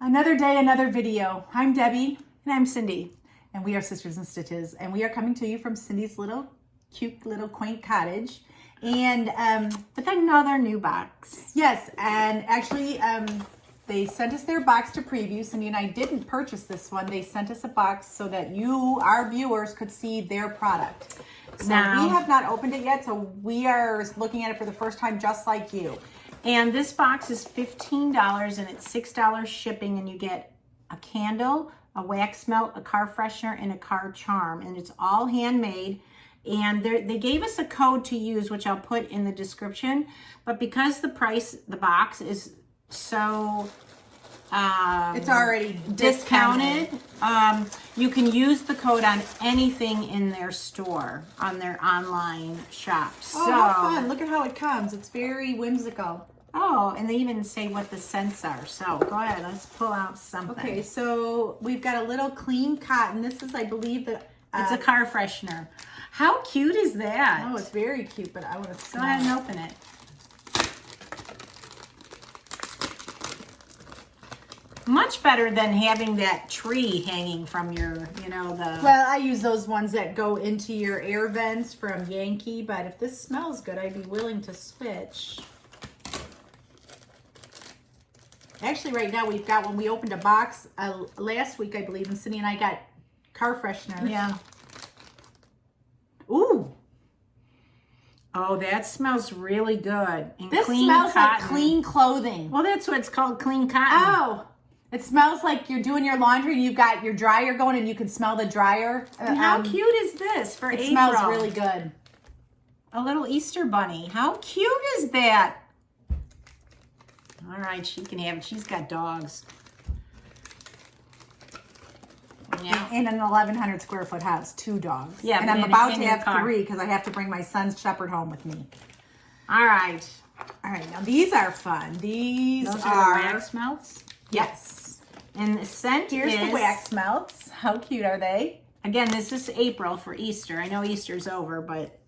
Another day, another video. I'm Debbie. And I'm Cindy. And we are Sisters in Stitches. And we are coming to you from Cindy's cute little quaint cottage. And with another new box. Yes, and actually they sent us their box to preview. Cindy and I didn't purchase this one. They sent us a box so that you, our viewers, could see their product. So now, we have not opened it yet, so we are looking at it for the first time just like you. And this box is $15 and it's $6 shipping, and you get a candle, a wax melt, a car freshener, and a car charm. And it's all handmade. And they gave us a code to use, which I'll put in the description. But because the box is so it's already discounted, you can use the code on anything in their store, on their online shop. Oh, how fun. Look at how it comes. It's very whimsical. Oh, and they even say what the scents are. So go ahead, let's pull out something. Okay, so we've got a little clean cotton. This is, I believe, it's a car freshener. How cute is that? Oh, it's very cute, but I want to smell it. Go ahead and open it. Much better than having that tree hanging from your, Well, I use those ones that go into your air vents from Yankee, but if this smells good, I'd be willing to switch. Actually, right now we've got, when we opened a box last week, I believe, and Cindy and I got car freshener. Yeah. Ooh. Oh, that smells really good. And this clean smells cotton. Like clean clothing. Well, that's what it's called, clean cotton. Oh. It smells like you're doing your laundry and you've got your dryer going and you can smell the dryer. And how cute is this for April? It smells really good. A little Easter bunny. How cute is that? All right, she can have it. She's got dogs. Yeah. In an 1,100 square foot house, 2 dogs. Yeah, and I'm about to have 3 because I have to bring my son's shepherd home with me. All right. All right, now these are fun. These Those are the wax melts? Yes. And the scent Here's the wax melts. How cute are they? Again, this is April for Easter. I know Easter's over, but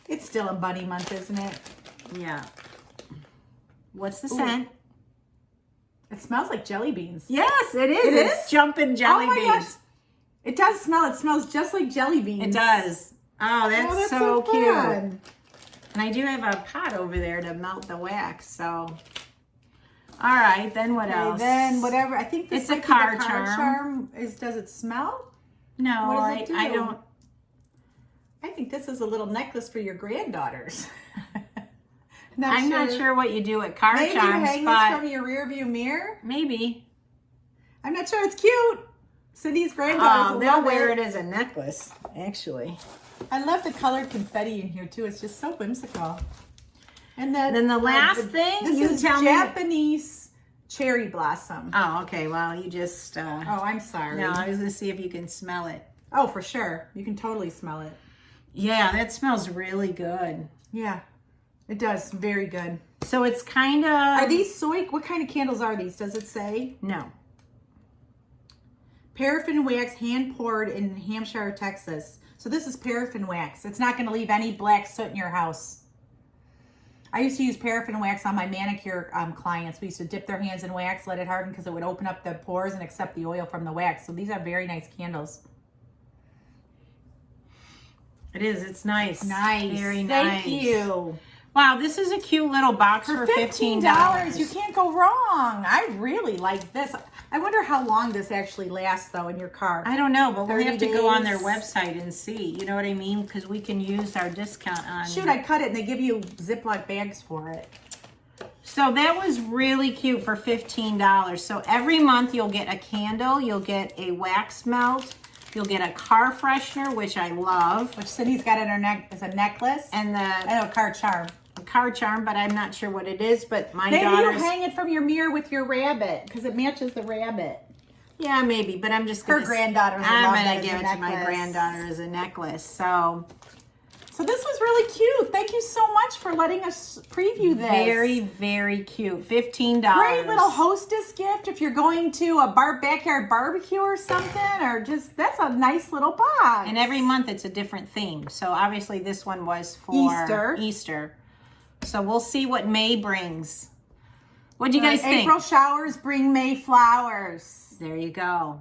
it's still a bunny month, isn't it? Yeah. What's the scent? It smells like jelly beans. Yes, it is. It's jumping jelly beans. Gosh. It does smell. It smells just like jelly beans. It does. Oh, that's so cute. Fun. And I do have a pot over there to melt the wax, so. All right, then what else? Then whatever. I think this is a car charm. Does it smell? No, what does it do? I don't. I think this is a little necklace for your granddaughters. I'm not sure what you do at car charms. Maybe you hang this from your rear view mirror? Maybe. I'm not sure. It's cute. Cindy's granddaughters they'll wear it as a necklace, actually. I love the colored confetti in here, too. It's just so whimsical. And then the last thing, this is Japanese cherry blossom. Oh, okay. Well, you just... oh, I'm sorry. No, I was going to see if you can smell it. Oh, for sure. You can totally smell it. Yeah, that smells really good. Yeah. It does. Very good. So it's kind of... Are these soy? What kind of candles are these? Does it say? No. Paraffin wax hand poured in Hampshire, Texas. So this is paraffin wax. It's not going to leave any black soot in your house. I used to use paraffin wax on my manicure clients. We used to dip their hands in wax, let it harden because it would open up the pores and accept the oil from the wax. So these are very nice candles. It is. It's nice. Nice. Very nice. Thank you. Wow, this is a cute little box for $15. You can't go wrong. I really like this. I wonder how long this actually lasts, though, in your car. I don't know, but we'll have to go on their days. website and see. You know what I mean? Because we can use our discount on... Shoot, I cut it, and they give you Ziploc bags for it. So that was really cute for $15. So every month you'll get a candle, you'll get a wax melt, you'll get a car freshener, which I love. Which Cindy's got in her neck as a necklace. And a car charm. A car charm, but I'm not sure what it is. But my maybe daughter's... you hang it from your mirror with your rabbit, because it matches the rabbit. Yeah, maybe, but I'm just going to... Her granddaughter's I'm going to give it to my granddaughter as a necklace, so... So this was really cute. Thank you so much for letting us preview this. Very, very cute. $15. Great little hostess gift if you're going to a backyard barbecue or something, or just, that's a nice little box. And every month it's a different theme. So obviously this one was for Easter. So we'll see what May brings. What do you guys think? April showers bring May flowers. There you go.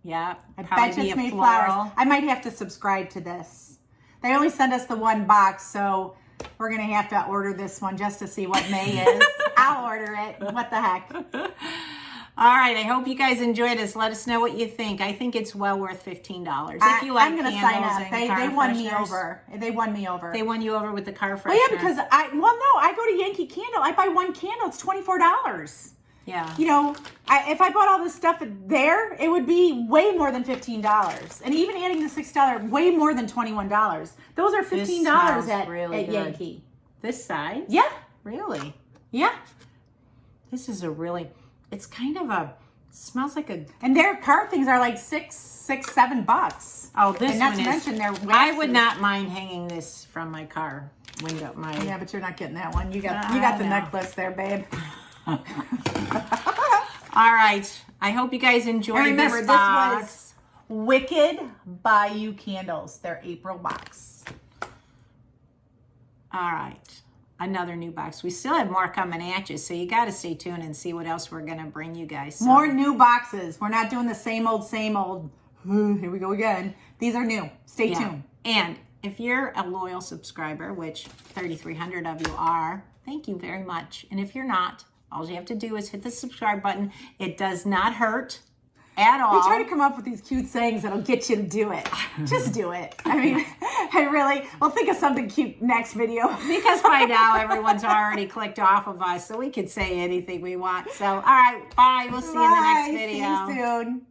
Yeah. I bet you it's May flowers. I might have to subscribe to this. They only send us the one box, so we're going to have to order this one just to see what May is. I'll order it. What the heck? All right. I hope you guys enjoyed this. Let us know what you think. I think it's well worth $15. If you like I'm going to sign up. They won me over. They won me over. They won you over with the car freshener. Well, yeah, because I go to Yankee Candle. I buy one candle. It's $24. Yeah. You know, if I bought all this stuff there, it would be way more than $15. And even adding the $6, way more than $21. Those are $15 at Yankee. This size? Yeah. Really? Yeah. This is it's kind of smells like a... And their car things are like $7. Oh, this and one not to mention their waxes. I would not mind hanging this from my car window. Yeah, but you're not getting that one. You got the necklace there, babe. All right. I hope you guys enjoyed remember, this box. This was Wicked Bayou candles. Their April box. All right. Another new box. We still have more coming at you, so you got to stay tuned and see what else we're going to bring you guys. So. More new boxes. We're not doing the same old, same old. Here we go again. These are new. Stay tuned. And if you're a loyal subscriber, which 3,300 of you are, thank you very much. And if you're not, all you have to do is hit the subscribe button. It does not hurt at all. We try to come up with these cute sayings that'll get you to do it. Just do it. I mean, we'll think of something cute next video. Because by now, everyone's already clicked off of us, so we can say anything we want. So, all right, bye. We'll see you in the next video. See you soon.